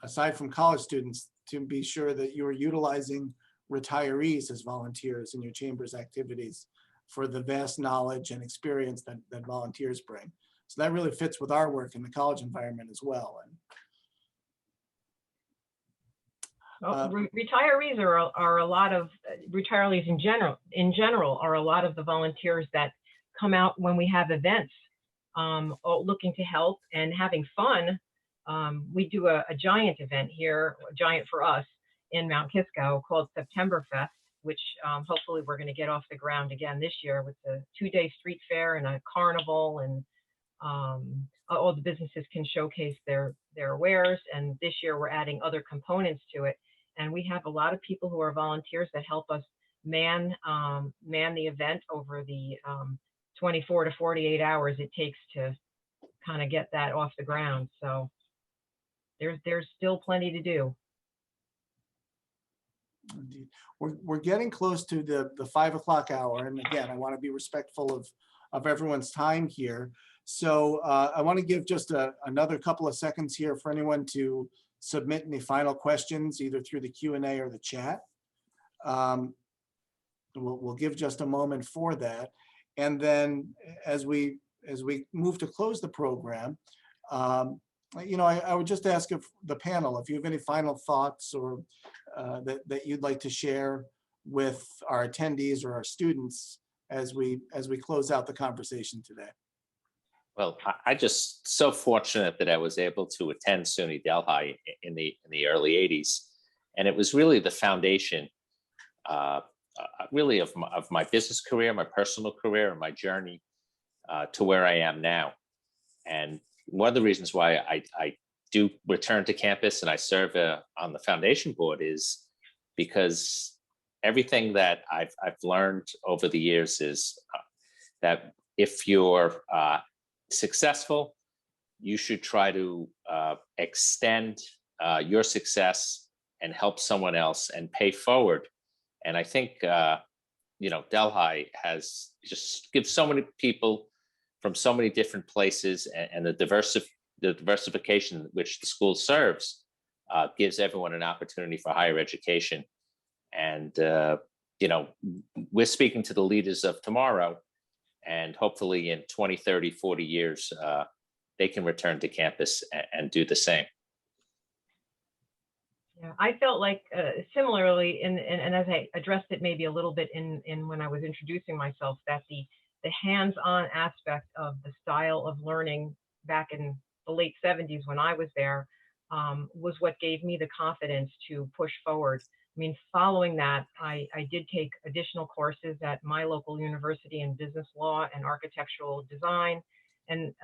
aside from college students, to be sure that you are utilizing retirees as volunteers in your chamber's activities for the vast knowledge and experience that volunteers bring. So that really fits with our work in the college environment as well. Retirees are a lot of retirees in general are a lot of the volunteers that come out when we have events, looking to help and having fun. We do a giant event here, giant for us, in Mount Kisco, called September Fest, which hopefully we're going to get off the ground again this year, with the 2-day street fair and a carnival, and all the businesses can showcase their wares. And this year we're adding other components to it. And we have a lot of people who are volunteers that help us man the event over the 24 to 48 hours it takes to kind of get that off the ground. So there's still plenty to do. Indeed. We're getting close to the 5 o'clock hour. And again, I want to be respectful of everyone's time here. So I want to give just another couple of seconds here for anyone to submit any final questions, either through the Q&A or the chat. We'll give just a moment for that. And then as we move to close the program, I would just ask if the panel, if you have any final thoughts or that you'd like to share with our attendees or our students as we close out the conversation today. Well, I just so fortunate that I was able to attend SUNY Delhi in the early 80s. And it was really the foundation really of my business career, my personal career, and my journey to where I am now. And one of the reasons why I do return to campus and I serve on the foundation board is because everything that I've learned over the years is that if you're successful, you should try to extend your success and help someone else and pay forward. And I think Delhi has just gives so many people from so many different places, and the diversification which the school serves gives everyone an opportunity for higher education. And we're speaking to the leaders of tomorrow, and hopefully in 20, 30, 40 years, they can return to campus and do the same. Yeah, I felt like similarly, and as I addressed it maybe a little bit in when I was introducing myself, that the hands-on aspect of the style of learning back in the late 70s when I was there was what gave me the confidence to push forward. I mean, following that, I did take additional courses at my local university in business law and architectural design, and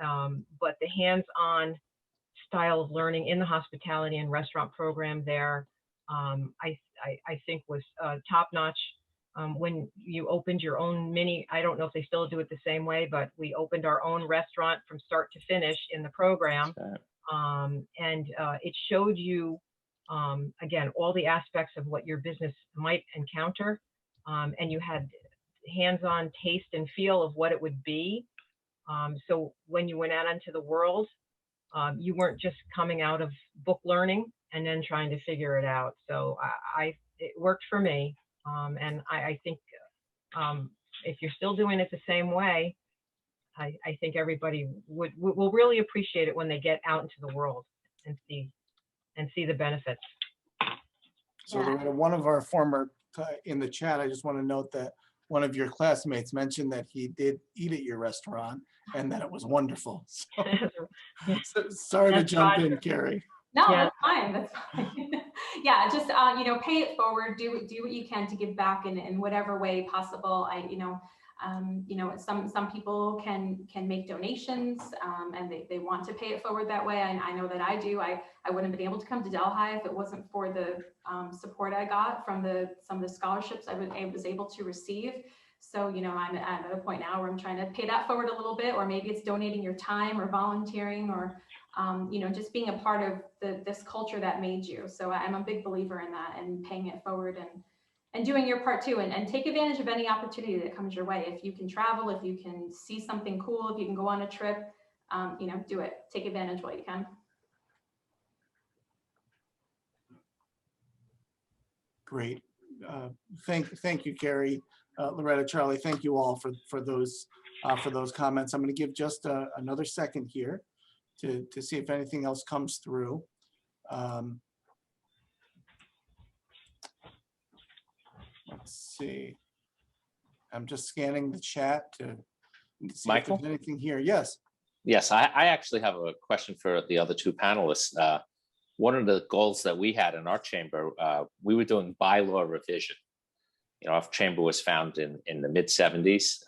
but the hands-on style of learning in the hospitality and restaurant program there, I think was top-notch. When you opened your own mini, I don't know if they still do it the same way, but we opened our own restaurant from start to finish in the program. and it showed you, again, all the aspects of what your business might encounter, and you had hands-on taste and feel of what it would be. So when you went out into the world, you weren't just coming out of book learning and then trying to figure it out. So it worked for me, and I think if you're still doing it the same way, I think everybody will really appreciate it when they get out into the world and see the benefits. So Loretta, one of our former in the chat, I just want to note that one of your classmates mentioned that he did eat at your restaurant and that it was wonderful. So sorry to jump in, Kerri. No, Yeah. that's fine. That's fine. Yeah, just pay it forward. Do what you can to give back in whatever way possible. Some people can make donations, and they want to pay it forward that way. I know that I do. I wouldn't have been able to come to Delhi if it wasn't for the support I got from some of the scholarships I was able to receive. So, I'm at a point now where I'm trying to pay that forward a little bit, or maybe it's donating your time or volunteering, or just being a part of this culture that made you. So I'm a big believer in that, and paying it forward and doing your part too, and take advantage of any opportunity that comes your way. If you can travel, if you can see something cool, if you can go on a trip, do it. Take advantage while you can. Great. Thank you, Kerri, Loretta, Charlie. Thank you all for those comments. I'm going to give just another second here to see if anything else comes through. Let's see. I'm just scanning the chat to see Michael? if there's anything here. Yes. Yes, I actually have a question for the other two panelists. One of the goals that we had in our chamber, we were doing bylaw revision. Our chamber was founded in the mid-70s.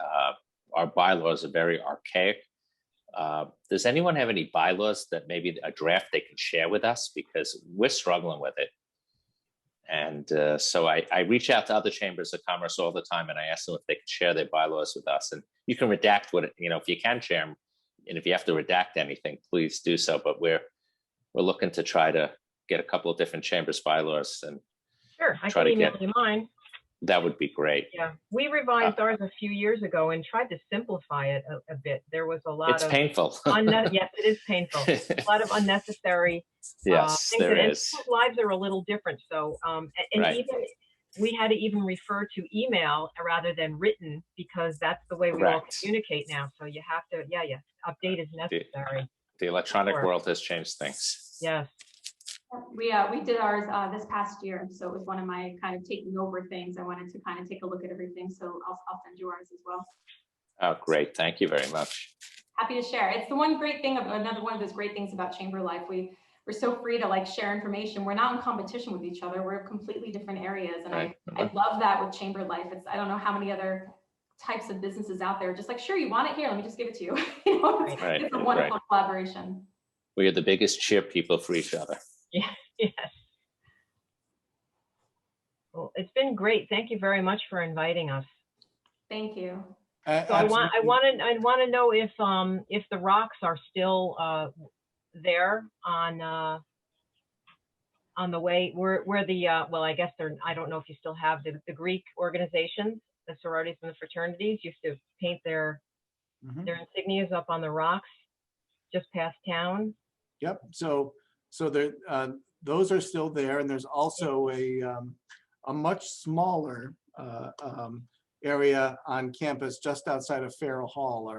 Our bylaws are very archaic. Does anyone have any bylaws that maybe a draft they can share with us? Because we're struggling with it. And so I reach out to other chambers of commerce all the time, and I ask them if they could share their bylaws with us. And you can redact what, if you can share them, and if you have to redact anything, please do so. But we're looking to try to get a couple of different chambers bylaws and Sure, I try can to email get you mine. That would be great. Yeah, we revised ours a few years ago and tried to simplify it a bit. There was a lot of painful. Yes, it is painful. A lot of unnecessary Yes, things. there And is. people's lives are a little different. So, and Right. even we had to even refer to email rather than written, because that's the way we all Correct. communicate now. So you have to, update is necessary. The electronic Sure. world has changed things. Yes. We did ours this past year, so it was one of my kind of taking over things. I wanted to kind of take a look at everything, so I'll send you ours as well. Oh, great! Thank you very much. Happy to share. It's the one great thing, another one of those great things about chamber life. We're so free to share information. We're not in competition with each other. We're completely different areas, and Right. I love that with chamber life. I don't know how many other types of businesses out there. Just sure, you want it here? Let me just give it to you. It's a wonderful collaboration. We are the biggest cheer people for each other. Yes. Well, it's been great. Thank you very much for inviting us. Thank you. So I want to know if the rocks are still there on the way where the well, I guess I don't know if you still have the Greek organizations, the sororities and the fraternities used to paint their insignias up on the rocks just past town. Yep. So there, those are still there, and there's also a much smaller area on campus just outside of Farrell Hall,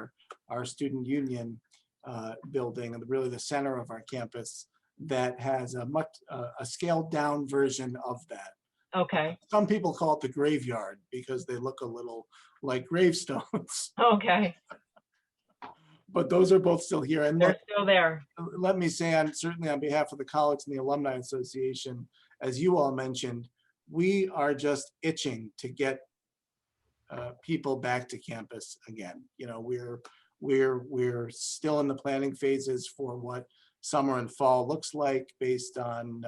our student union building, and really the center of our campus, that has a scaled down version of that. Okay. Some people call it the graveyard because they look a little like gravestones. Okay. But those are both still here, and they're still there. Let me say, certainly on behalf of the college and the Alumni Association, as you all mentioned, we are just itching to get people back to campus again. We're still in the planning phases for what summer and fall looks like, based on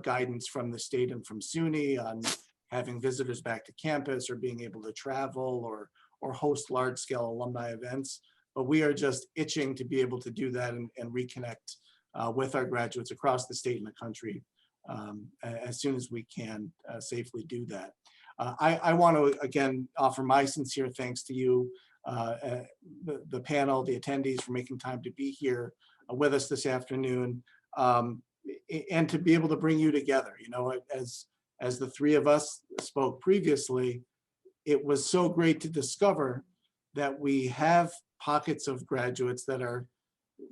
guidance from the state and from SUNY on having visitors back to campus or being able to travel or host large-scale alumni events. But we are just itching to be able to do that and reconnect with our graduates across the state and the country as soon as we can safely do that. I want to again offer my sincere thanks to you, the panel, the attendees, for making time to be here with us this afternoon, and to be able to bring you together. You know, as the three of us spoke previously, it was so great to discover that we have pockets of graduates that are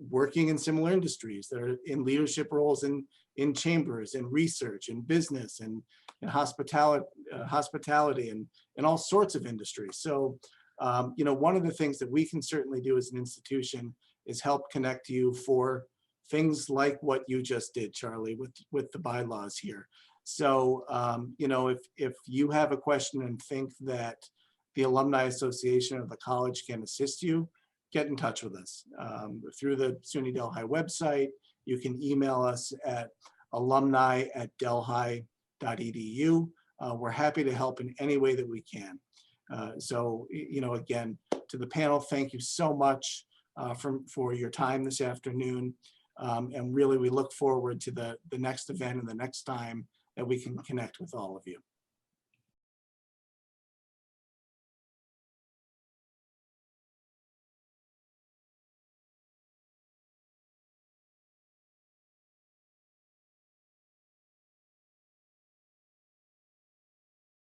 working in similar industries, that are in leadership roles in chambers, in research, in business, and in hospitality, and all sorts of industries. So, you know, one of the things that we can certainly do as an institution is help connect you for things like what you just did, Charlie, with the bylaws here. So, you know, if you have a question and think that the Alumni Association of the college can assist you, get in touch with us through the SUNY Delhi website. You can email us at alumni@delhi.edu. We're happy to help in any way that we can. So, you know, again, to the panel, thank you so much for your time this afternoon. And really, we look forward to the next event and the next time that we can connect with all of you.